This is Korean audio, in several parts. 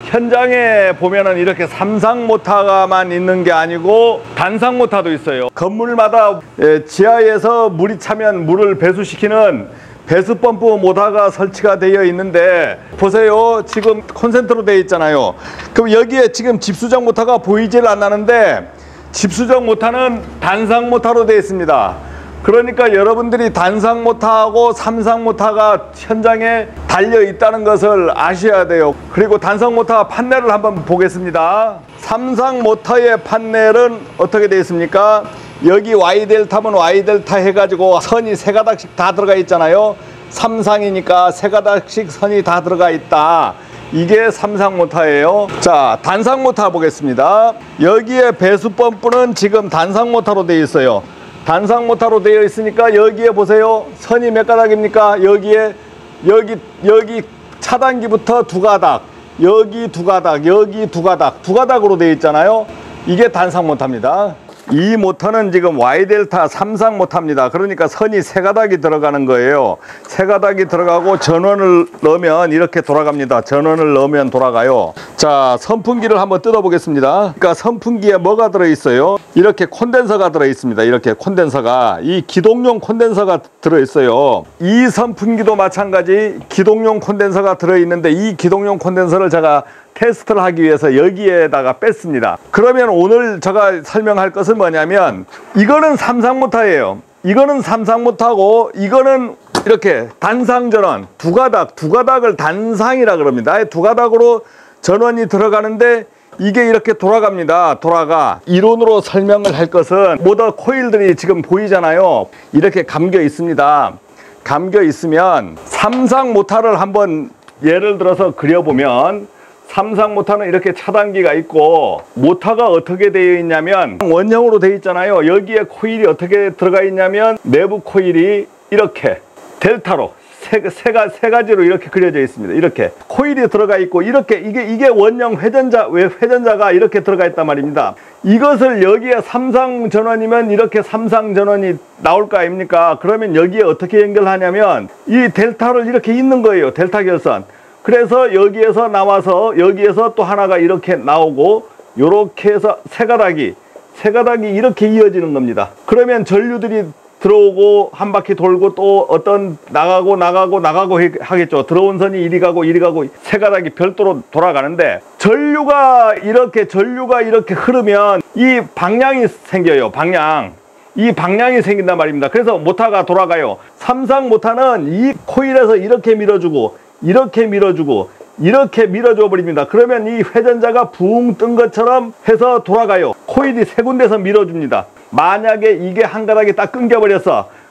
현장에 보면은 이렇게 삼상 모터만 있는 게 아니고 단상 모터도 있어요. 건물마다 지하에서 물이 차면 물을 배수시키는 배수 펌프 모터가 설치가 되어 있는데 보세요. 지금 콘센트로 되어 있잖아요. 그럼 여기에 지금 집수정 모터가 보이질 않는데 집수정 모터는 단상 모터로 되어 있습니다. 그러니까 여러분들이 단상 모터하고 삼상 모터가 현장에 달려 있다는 것을 아셔야 돼요. 그리고 단상 모터 판넬을 한번 보겠습니다. 삼상 모터의 판넬은 어떻게 되어 있습니까? 여기 Y델타면 Y델타 해가지고 선이 세 가닥씩 다 들어가 있잖아요. 삼상이니까 세 가닥씩 선이 다 들어가 있다. 이게 삼상 모터예요. 자, 단상 모터 보겠습니다. 여기에 배수 펌프는 지금 단상 모터로 되어 있어요. 단상 모터로 되어 있으니까 여기에 보세요. 선이 몇 가닥입니까? 여기에 여기 차단기부터 두 가닥, 여기 두 가닥, 여기 두 가닥, 두 가닥으로 되어 있잖아요. 이게 단상 모터입니다. 이 모터는 지금 Y델타 삼상 모터입니다. 그러니까 선이 세 가닥이 들어가는 거예요. 세 가닥이 들어가고 전원을 넣으면 이렇게 돌아갑니다. 전원을 넣으면 돌아가요. 자, 선풍기를 한번 뜯어 보겠습니다. 그러니까 선풍기에 뭐가 들어 있어요? 이렇게 콘덴서가 들어 있습니다. 이렇게 콘덴서가, 이 기동용 콘덴서가 들어 있어요. 이 선풍기도 마찬가지 기동용 콘덴서가 들어 있는데 이 기동용 콘덴서를 제가 테스트를 하기 위해서 여기에다가 뺐습니다. 그러면 오늘 제가 설명할 것은 뭐냐면 이거는 삼상 모터예요. 이거는 삼상 모터고 이거는 이렇게 단상 전원 두 가닥을 단상이라 그럽니다. 두 가닥으로 전원이 들어가는데 이게 이렇게 돌아갑니다. 돌아가. 이론으로 설명을 할 것은 모터 코일들이 지금 보이잖아요. 이렇게 감겨 있습니다. 감겨 있으면 삼상 모터를 한번 예를 들어서 그려보면 삼상 모터는 이렇게 차단기가 있고 모터가 어떻게 되어 있냐면 원형으로 되어 있잖아요. 여기에 코일이 어떻게 들어가 있냐면 내부 코일이 이렇게 델타로 세 가지로 이렇게 그려져 있습니다. 이렇게 코일이 들어가 있고 이렇게 이게 원형 회전자가 이렇게 들어가 있단 말입니다. 이것을 여기에 삼상 전원이면 이렇게 삼상 전원이 나올 거 아닙니까? 그러면 여기에 어떻게 연결하냐면 이 델타를 이렇게 있는 거예요. 델타 결선. 그래서 여기에서 나와서 여기에서 또 하나가 이렇게 나오고 요렇게 해서 세 가닥이 이렇게 이어지는 겁니다. 그러면 전류들이 들어오고 한 바퀴 돌고 또 어떤 나가고 하겠죠. 들어온 선이 이리 가고 세 가닥이 별도로 돌아가는데 전류가 이렇게 흐르면 이 방향이 생겨요. 이 방향이 생긴단 말입니다. 그래서 모터가 돌아가요. 삼상 모터는 이 코일에서 이렇게 밀어주고 이렇게 밀어줘 버립니다. 그러면 이 회전자가 붕 뜬 것처럼 해서 돌아가요. 코일이 세 군데서 밀어줍니다. 만약에 이게 한 가닥이 딱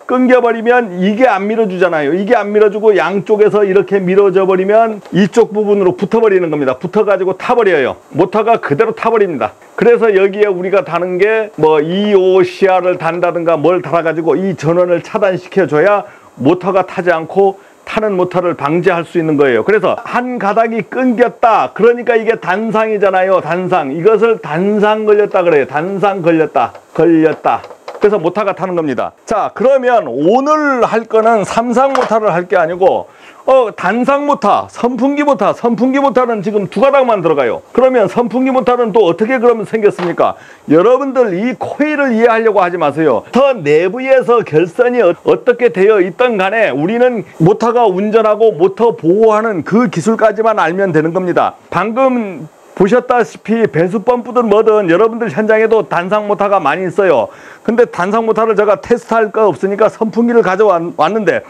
끊겨버리면 이게 안 밀어주잖아요. 이게 안 밀어주고 양쪽에서 이렇게 밀어져 버리면 이쪽 부분으로 붙어버리는 겁니다. 붙어가지고 타버려요. 모터가 그대로 타버립니다. 그래서 여기에 우리가 다는 게 뭐 EOCR을 단다든가 뭘 달아가지고 이 전원을 차단시켜줘야 모터가 타지 않고 타는 모터를 방지할 수 있는 거예요. 그래서 한 가닥이 끊겼다. 그러니까 이게 단상이잖아요. 단상. 이것을 단상 걸렸다 그래요. 단상 걸렸다. 그래서 모터가 타는 겁니다. 자, 그러면 오늘 할 거는 삼상 모터를 할 게 아니고 단상 모터, 선풍기 모터는 지금 두 가닥만 들어가요. 그러면 선풍기 모터는 또 어떻게 그러면 생겼습니까? 여러분들 이 코일을 이해하려고 하지 마세요. 더 내부에서 결선이 어떻게 되어 있던 간에 우리는 모터가 운전하고 모터 보호하는 그 기술까지만 알면 되는 겁니다. 방금 보셨다시피 배수 펌프든 뭐든 여러분들 현장에도 단상 모터가 많이 있어요. 근데 단상 모터를 제가 테스트할 거 없으니까 선풍기를 가져왔는데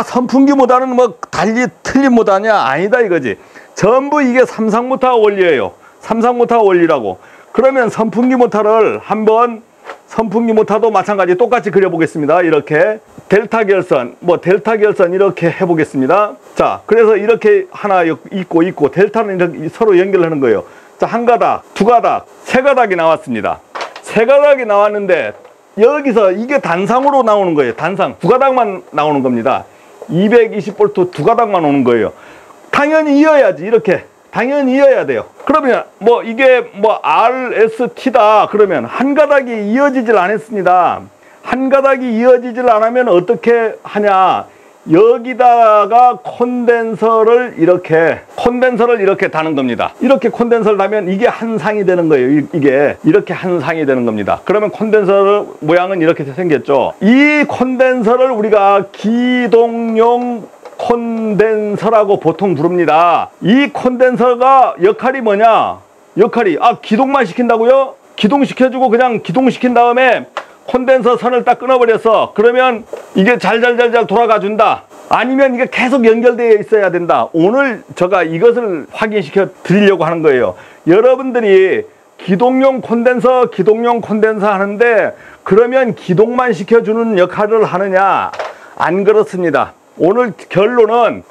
선풍기 모터는 뭐 달리 틀린 모터냐? 아니다 이거지. 전부 이게 삼상 모터 원리예요. 삼상 모터 원리라고. 그러면 선풍기 모터를 한번 선풍기 모터도 마찬가지 똑같이 그려보겠습니다. 이렇게 델타 결선 이렇게 해보겠습니다. 자, 그래서 이렇게 하나 있고 델타는 이렇게 서로 연결하는 거예요. 자, 한 가닥, 두 가닥, 세 가닥이 나왔습니다. 세 가닥이 나왔는데 여기서 이게 단상으로 나오는 거예요. 단상 두 가닥만 나오는 겁니다. 220V 두 가닥만 오는 거예요. 당연히 이어야지. 이렇게 당연히 이어야 돼요. 그러면 뭐 이게 뭐 RST다 그러면 한 가닥이 이어지질 않았습니다. 한 가닥이 이어지질 않으면 어떻게 하냐? 여기다가 콘덴서를 이렇게 다는 겁니다. 이렇게 콘덴서를 다면 이게 한 상이 되는 거예요. 이게 이렇게 한 상이 되는 겁니다. 그러면 콘덴서 모양은 이렇게 생겼죠. 이 콘덴서를 우리가 기동용 콘덴서라고 보통 부릅니다. 이 콘덴서가 역할이 뭐냐? 기동만 시킨다고요? 기동시켜주고 그냥 기동시킨 다음에 콘덴서 선을 딱 끊어버렸어. 그러면 이게 잘잘잘잘 돌아가 준다. 아니면 이게 계속 연결되어 있어야 된다. 오늘 제가 이것을 확인시켜 드리려고 하는 거예요. 여러분들이 기동용 콘덴서 하는데 그러면 기동만 시켜주는 역할을 하느냐? 안 그렇습니다. 오늘 결론은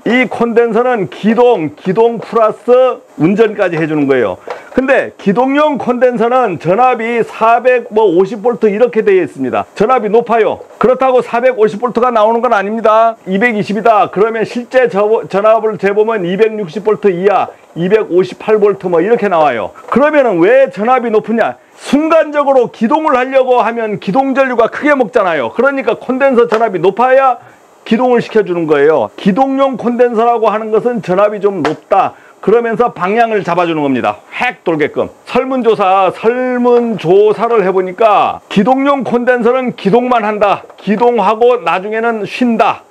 이 콘덴서는 기동 플러스 운전까지 해주는 거예요. 근데 기동용 콘덴서는 전압이 450V 이렇게 되어 있습니다. 전압이 높아요. 그렇다고 450V가 나오는 건 아닙니다. 220이다. 그러면 실제 전압을 재보면 260V 이하, 258V 뭐 이렇게 나와요. 그러면은 왜 전압이 높으냐? 순간적으로 기동을 하려고 하면 기동 전류가 크게 먹잖아요. 그러니까 콘덴서 전압이 높아야 기동을 시켜주는 거예요. 기동용 콘덴서라고 하는 것은 전압이 좀 높다. 그러면서 방향을 잡아주는 겁니다. 획 돌게끔. 설문조사를 해보니까 기동용 콘덴서는 기동만 한다. 기동하고 나중에는 쉰다.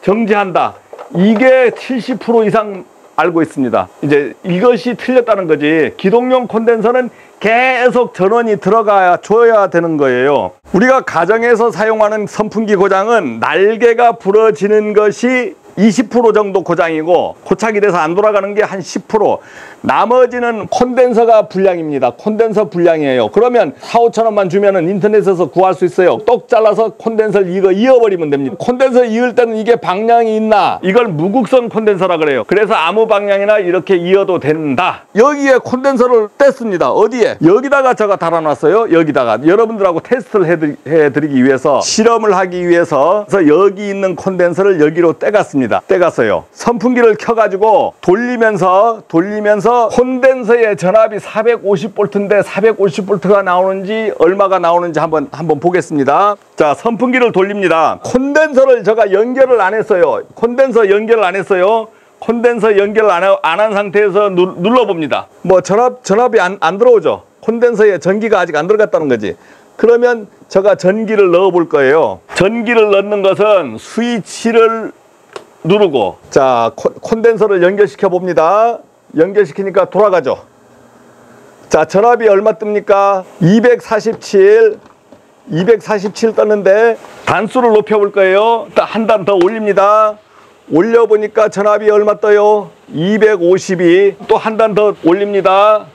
정지한다. 이게 70% 이상 알고 있습니다. 이제 이것이 틀렸다는 거지. 기동용 콘덴서는 계속 전원이 들어가 줘야 되는 거예요. 우리가 가정에서 사용하는 선풍기 고장은 날개가 부러지는 것이 20% 정도 고장이고 고착이 돼서 안 돌아가는 게 한 10%, 나머지는 콘덴서가 불량입니다. 콘덴서 불량이에요. 그러면 4,5천 원만 주면은 인터넷에서 구할 수 있어요. 똑 잘라서 콘덴서를 이어버리면 됩니다. 콘덴서 이을 때는 이게 방향이 있나? 이걸 무극성 콘덴서라 그래요. 그래서 아무 방향이나 이렇게 이어도 된다. 여기에 콘덴서를 뗐습니다. 어디에? 여기다가 제가 달아놨어요. 여기다가 여러분들하고 테스트를 해드리기 위해서, 실험을 하기 위해서 여기 있는 콘덴서를 여기로 떼갔어요. 선풍기를 켜가지고 돌리면서 콘덴서의 전압이 450V인데 450V가 나오는지 얼마가 나오는지 한번 보겠습니다. 자, 선풍기를 돌립니다. 콘덴서를 제가 연결을 안 했어요. 콘덴서 연결 안 한 상태에서 눌러봅니다. 뭐 전압이 안 들어오죠. 콘덴서에 전기가 아직 안 들어갔다는 거지. 그러면 제가 전기를 넣어 볼 거예요. 전기를 넣는 것은 스위치를 누르고, 자, 콘덴서를 연결시켜 봅니다. 연결시키니까 돌아가죠. 자, 전압이 얼마 뜹니까? 247 떴는데 단수를 높여 볼 거예요. 한 단 더 올립니다. 올려보니까 전압이 얼마 떠요? 252. 또 한 단 더 올립니다.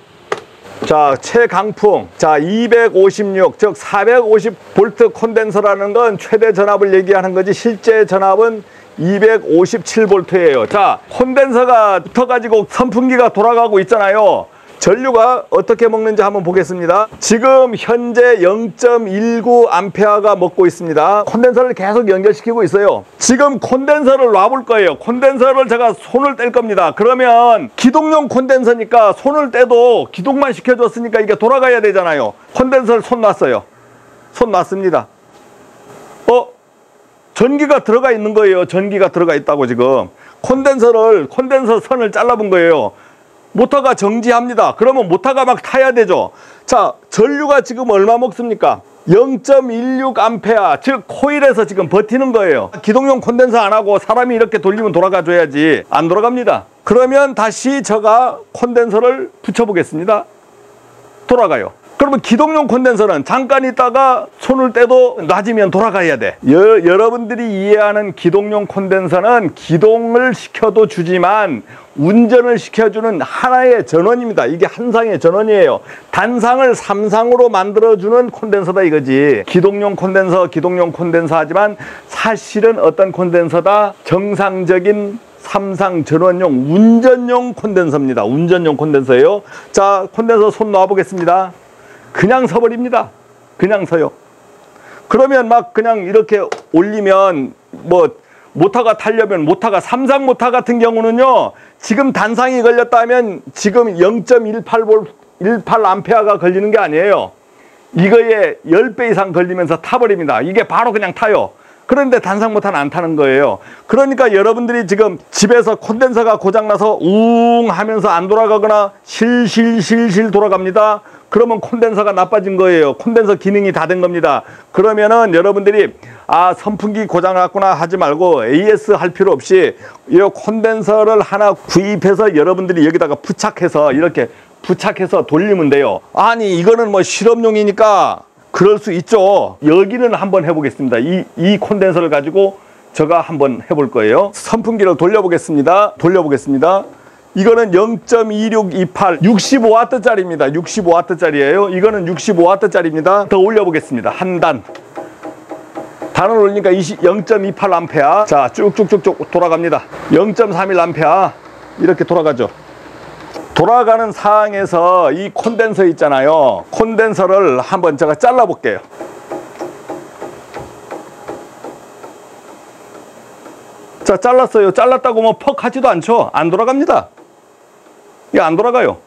자, 최강풍. 자, 256, 즉 450V 콘덴서라는 건 최대 전압을 얘기하는 거지, 실제 전압은 257V예요. 자, 콘덴서가 붙어가지고 선풍기가 돌아가고 있잖아요. 전류가 어떻게 먹는지 한번 보겠습니다. 지금 현재 0.19A가 먹고 있습니다. 콘덴서를 계속 연결시키고 있어요. 지금 콘덴서를 놔볼 거예요. 콘덴서를 제가 손을 뗄 겁니다. 그러면 기동용 콘덴서니까 손을 떼도 기동만 시켜줬으니까 이게 돌아가야 되잖아요. 콘덴서를 손 놨어요. 손 놨습니다. 전기가 들어가 있는 거예요. 전기가 들어가 있다고. 지금 콘덴서 선을 잘라본 거예요. 모터가 정지합니다. 그러면 모터가 막 타야 되죠. 자, 전류가 지금 얼마 먹습니까? 0.16A, 즉 코일에서 지금 버티는 거예요. 기동용 콘덴서 안 하고 사람이 이렇게 돌리면 돌아가 줘야지. 안 돌아갑니다. 그러면 다시 제가 콘덴서를 붙여 보겠습니다. 돌아가요. 그러면 기동용 콘덴서는 잠깐 있다가 손을 떼도 놔지면 돌아가야 돼. 여러분들이 이해하는 기동용 콘덴서는 기동을 시켜도 주지만 운전을 시켜주는 하나의 전원입니다. 이게 한 상의 전원이에요. 단상을 3상으로 만들어주는 콘덴서다 이거지. 기동용 콘덴서 하지만 사실은 어떤 콘덴서다? 정상적인 3상 전원용 운전용 콘덴서입니다. 운전용 콘덴서예요. 자, 콘덴서 손 놔보겠습니다. 그냥 서버립니다. 그냥 서요. 그러면 막 그냥 이렇게 올리면 뭐 모터가 타려면 모터가 3상 모터 같은 경우는요, 지금 단상이 걸렸다면 지금 0.18A가 걸리는 게 아니에요. 이거에 10배 이상 걸리면서 타버립니다. 이게 바로 그냥 타요. 그런데 단상 모터는 안 타는 거예요. 그러니까 여러분들이 지금 집에서 콘덴서가 고장나서 웅 하면서 안 돌아가거나 실실실실 돌아갑니다. 그러면 콘덴서가 나빠진 거예요. 콘덴서 기능이 다 된 겁니다. 그러면은 여러분들이 아, 선풍기 고장났구나 하지 말고 AS 할 필요 없이 이 콘덴서를 하나 구입해서 여러분들이 여기다가 부착해서 이렇게 부착해서 돌리면 돼요. 아니 이거는 뭐 실험용이니까 그럴 수 있죠. 여기는 한번 해보겠습니다. 이 콘덴서를 가지고 제가 한번 해볼 거예요. 선풍기를 돌려보겠습니다. 이거는 0.2628 65W짜리입니다. 65W짜리예요. 이거는 65W짜리입니다. 더 올려보겠습니다. 한 단. 단을 올리니까 0.28A. 자, 쭉쭉쭉쭉 돌아갑니다. 0.31A. 이렇게 돌아가죠. 돌아가는 상황에서 이 콘덴서 있잖아요. 콘덴서를 한번 제가 잘라 볼게요. 자, 잘랐어요. 잘랐다고 뭐 퍽 하지도 않죠. 안 돌아갑니다. 이게 안 돌아가요.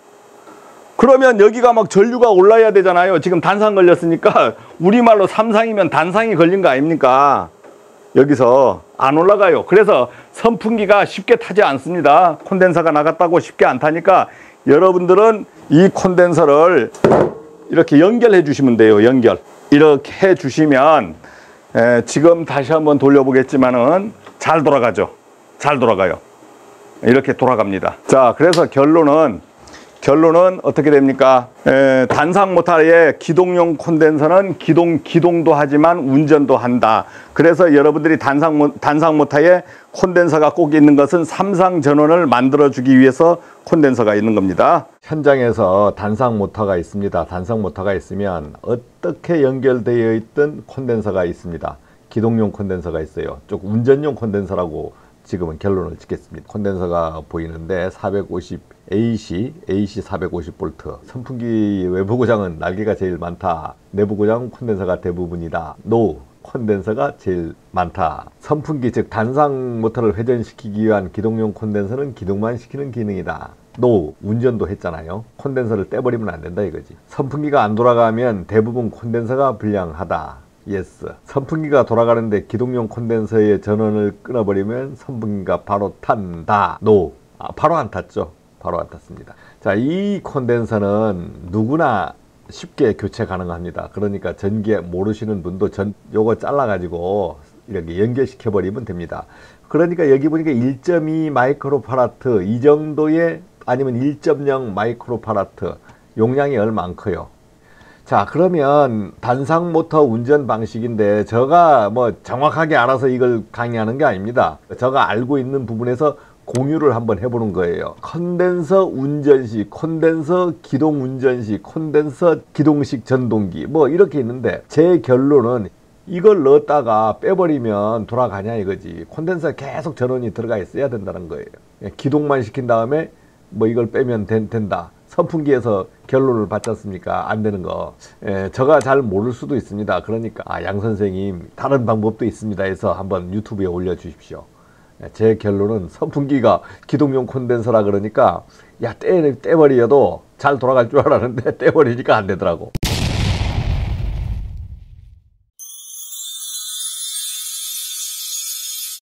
그러면 여기가 막 전류가 올라야 되잖아요. 지금 단상 걸렸으니까 우리말로 삼상이면 단상이 걸린 거 아닙니까? 여기서 안 올라가요. 그래서 선풍기가 쉽게 타지 않습니다. 콘덴서가 나갔다고 쉽게 안 타니까 여러분들은 이 콘덴서를 이렇게 연결해 주시면 돼요. 연결. 이렇게 해 주시면 지금 다시 한번 돌려보겠지만은 잘 돌아가죠. 잘 돌아가요. 이렇게 돌아갑니다. 자, 그래서 결론은 어떻게 됩니까? 단상 모터의 기동용 콘덴서는 기동도 하지만 운전도 한다. 그래서 여러분들이 단상 모터에 콘덴서가 꼭 있는 것은 삼상 전원을 만들어주기 위해서 콘덴서가 있는 겁니다. 현장에서 단상 모터가 있습니다. 단상 모터가 있으면 어떻게 연결되어 있던 콘덴서가 있습니다. 기동용 콘덴서가 있어요. 쭉 운전용 콘덴서라고 지금은 결론을 짓겠습니다. 콘덴서가 보이는데 450 AC 450V. 선풍기 외부 고장은 날개가 제일 많다. 내부 고장은 콘덴서가 대부분이다. NO. 콘덴서가 제일 많다. 선풍기 즉 단상 모터를 회전시키기 위한 기동용 콘덴서는 기동만 시키는 기능이다. NO. 운전도 했잖아요. 콘덴서를 떼버리면 안 된다 이거지. 선풍기가 안 돌아가면 대부분 콘덴서가 불량하다. 예스. 선풍기가 돌아가는데 기동용 콘덴서의 전원을 끊어버리면 선풍기가 바로 탄다. 노. 바로 안 탔죠. 바로 안 탔습니다. 자, 이 콘덴서는 누구나 쉽게 교체 가능합니다. 그러니까 전기에 모르시는 분도 요거 잘라가지고 이렇게 연결시켜 버리면 됩니다. 그러니까 여기 보니까 1.2 마이크로파라트 이 정도의 아니면 1.0 마이크로파라트 용량이 얼마 안 커요. 자, 그러면 단상 모터 운전 방식인데 제가 뭐 정확하게 알아서 이걸 강의하는 게 아닙니다. 제가 알고 있는 부분에서 공유를 한번 해보는 거예요. 콘덴서 운전시, 콘덴서 기동 운전시, 콘덴서 기동식 전동기 뭐 이렇게 있는데 제 결론은 이걸 넣었다가 빼버리면 돌아가냐 이거지. 콘덴서에 계속 전원이 들어가 있어야 된다는 거예요. 기동만 시킨 다음에 뭐 이걸 빼면 된다. 선풍기에서 결론을 받지 않습니까? 안 되는 거. 제가 잘 모를 수도 있습니다. 그러니까 양 선생님 다른 방법도 있습니다 해서 한번 유튜브에 올려주십시오. 제 결론은 선풍기가 기동용 콘덴서라 그러니까 야 떼버려도 잘 돌아갈 줄 알았는데 떼버리니까 안 되더라고.